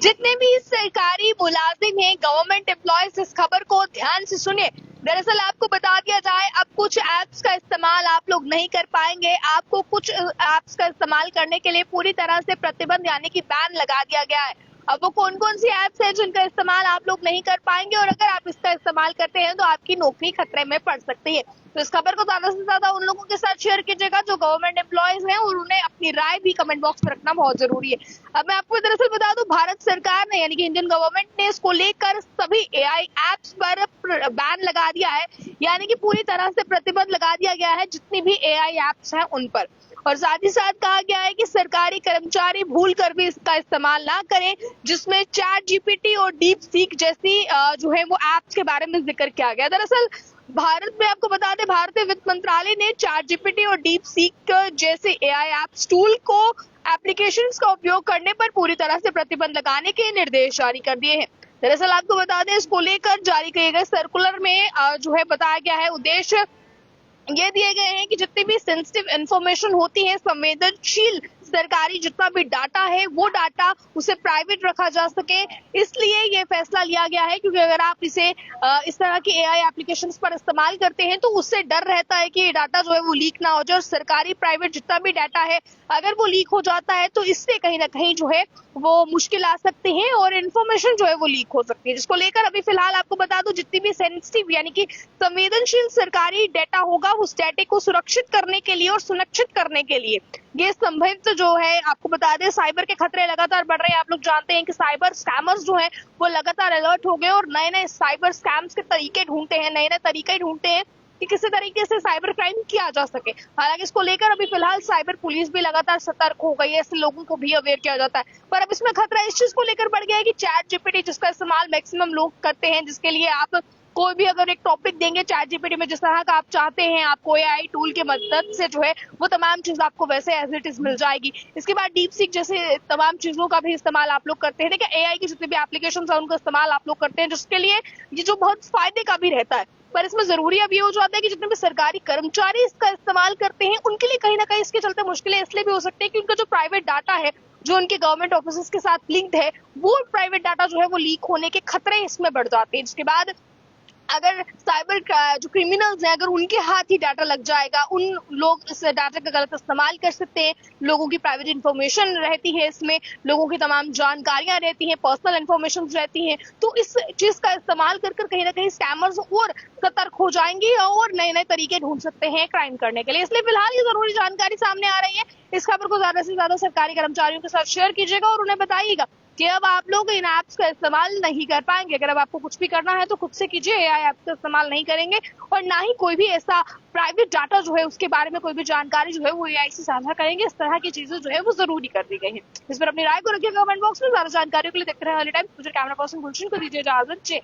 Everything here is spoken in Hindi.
जितने भी सरकारी मुलाजिम हैं, गवर्नमेंट एम्प्लॉयज, इस खबर को ध्यान से सुनिए। दरअसल आपको बता दिया जाए, अब कुछ ऐप्स का इस्तेमाल आप लोग नहीं कर पाएंगे। आपको कुछ ऐप्स का इस्तेमाल करने के लिए पूरी तरह से प्रतिबंध यानी कि बैन लगा दिया गया है। अब वो कौन कौन सी ऐप्स हैं जिनका इस्तेमाल आप लोग नहीं कर पाएंगे, और अगर आप इसका इस्तेमाल करते हैं तो आपकी नौकरी खतरे में पड़ सकती है। तो इस खबर को ज्यादा से ज्यादा उन लोगों के साथ शेयर कीजिएगा जो गवर्नमेंट एम्प्लॉयज हैं, और उन्हें अपनी राय भी कमेंट बॉक्स में रखना बहुत जरूरी है। अब मैं आपको दरअसल बता दूं, भारत सरकार ने यानी कि इंडियन गवर्नमेंट ने इसको लेकर सभी एआई ऐप्स पर बैन लगा दिया है, यानी कि पूरी तरह से प्रतिबंध लगा दिया गया है जितनी भी एआई ऐप्स हैं उन पर। और साथ ही साथ कहा गया है कि सरकारी कर्मचारी भूल कर भी इसका इस्तेमाल ना करें, जिसमें चैट जीपीटी और डीप सीक जैसी जो है वो ऐप्स के बारे में जिक्र किया गया। दरअसल भारत में आपको बता दें, भारतीय वित्त मंत्रालय ने चैट जीपीटी और डीप सीक जैसे एआई ऐप्स टूल को एप्लीकेशंस का उपयोग करने पर पूरी तरह से प्रतिबंध लगाने के निर्देश जारी कर दिए हैं। दरअसल आपको बता दें, इसको लेकर जारी किए गए सर्कुलर में जो है बताया गया है, उद्देश्य ये दिए गए हैं कि जितनी भी सेंसिटिव इंफॉर्मेशन होती है, संवेदनशील सरकारी जितना भी डाटा है, वो डाटा उसे प्राइवेट रखा जा सके। इसलिए ये फैसला लिया गया है, क्योंकि अगर आप इसे इस तरह की एआई एप्लीकेशंस पर इस्तेमाल करते हैं तो उससे डर रहता है कि ये डाटा जो है वो लीक ना हो जाए, और सरकारी प्राइवेट जितना भी डाटा है अगर वो लीक हो जाता है तो इससे कहीं ना कहीं जो है वो मुश्किल आ सकती है और इन्फॉर्मेशन जो है वो लीक हो सकती है। जिसको लेकर अभी फिलहाल आपको बता दूं, जितनी भी सेंसिटिव यानी कि संवेदनशील सरकारी डाटा होगा, उस डाटे को सुरक्षित करने के लिए और सुनिश्चित करने के लिए ये संभावित जो है, आपको बता दें, साइबर के खतरे लगातार बढ़ रहे हैं। आप लोग जानते हैं कि साइबर स्कैमर्स जो हैं वो लगातार अलर्ट हो गए और नए नए साइबर स्कैम्स के तरीके ढूंढते हैं, नए नए तरीके ढूंढते हैं कि किसी तरीके से साइबर क्राइम किया जा सके। हालांकि इसको लेकर अभी फिलहाल साइबर पुलिस भी लगातार सतर्क हो गई है, ऐसे लोगों को भी अवेयर किया जाता है। पर अब इसमें खतरा इस चीज को लेकर बढ़ गया है कि चैट जीपीटी जिसका इस्तेमाल मैक्सिमम लोग करते हैं, जिसके लिए आप कोई भी अगर एक टॉपिक देंगे चैट जीपीटी में जिस तरह का आप चाहते हैं, आपको एआई टूल की मदद से जो है वो तमाम चीज आपको वैसे एज इट इज मिल जाएगी। इसके बाद डीप सीक जैसे तमाम चीजों का भी इस्तेमाल आप लोग करते हैं। देखिए, एआई की जितनी भी एप्लीकेशन है उनका इस्तेमाल आप लोग करते हैं, जिसके लिए ये जो बहुत फायदे का भी रहता है। पर इसमें जरूरी अब ये हो जाता है कि जितने भी सरकारी कर्मचारी इसका इस्तेमाल करते हैं उनके लिए कहीं ना कहीं इसके चलते मुश्किलें इसलिए भी हो सकती है कि उनका जो प्राइवेट डाटा है, जो उनके गवर्नमेंट ऑफिस के साथ लिंक्ड है, वो प्राइवेट डाटा जो है वो लीक होने के खतरे इसमें बढ़ जाते हैं। जिसके बाद अगर साइबर जो क्रिमिनल्स हैं, अगर उनके हाथ ही डाटा लग जाएगा, उन लोग इस डाटा का गलत इस्तेमाल कर सकते हैं। लोगों की प्राइवेट इंफॉर्मेशन रहती है, इसमें लोगों की तमाम जानकारियां रहती हैं, पर्सनल इंफॉर्मेशन रहती हैं, तो इस चीज का इस्तेमाल कर कहीं ना कहीं स्कैमर्स और सतर्क हो जाएंगे और नए नए तरीके ढूंढ सकते हैं क्राइम करने के लिए। इसलिए फिलहाल ये जरूरी जानकारी सामने आ रही है। इस खबर को ज्यादा से ज्यादा सरकारी कर्मचारियों के साथ शेयर कीजिएगा और उन्हें बताइएगा कि अब आप लोग इन ऐप्स का इस्तेमाल नहीं कर पाएंगे। अगर अब आपको कुछ भी करना है तो खुद से कीजिए, एआई ऐप्स का इस्तेमाल नहीं करेंगे, और ना ही कोई भी ऐसा प्राइवेट डाटा जो है उसके बारे में कोई भी जानकारी जो है वो एआई से साझा करेंगे। इस तरह की चीजें जो है वो जरूरी कर दी गई है। इस पर अपनी राय को रखिएगा कमेंट बॉक्स में। ज्यादा जानकारियों के लिए देखते रहे अर्ली टाइम्स। कैमरा पर्सन गुलशन को दीजिए इजाजत।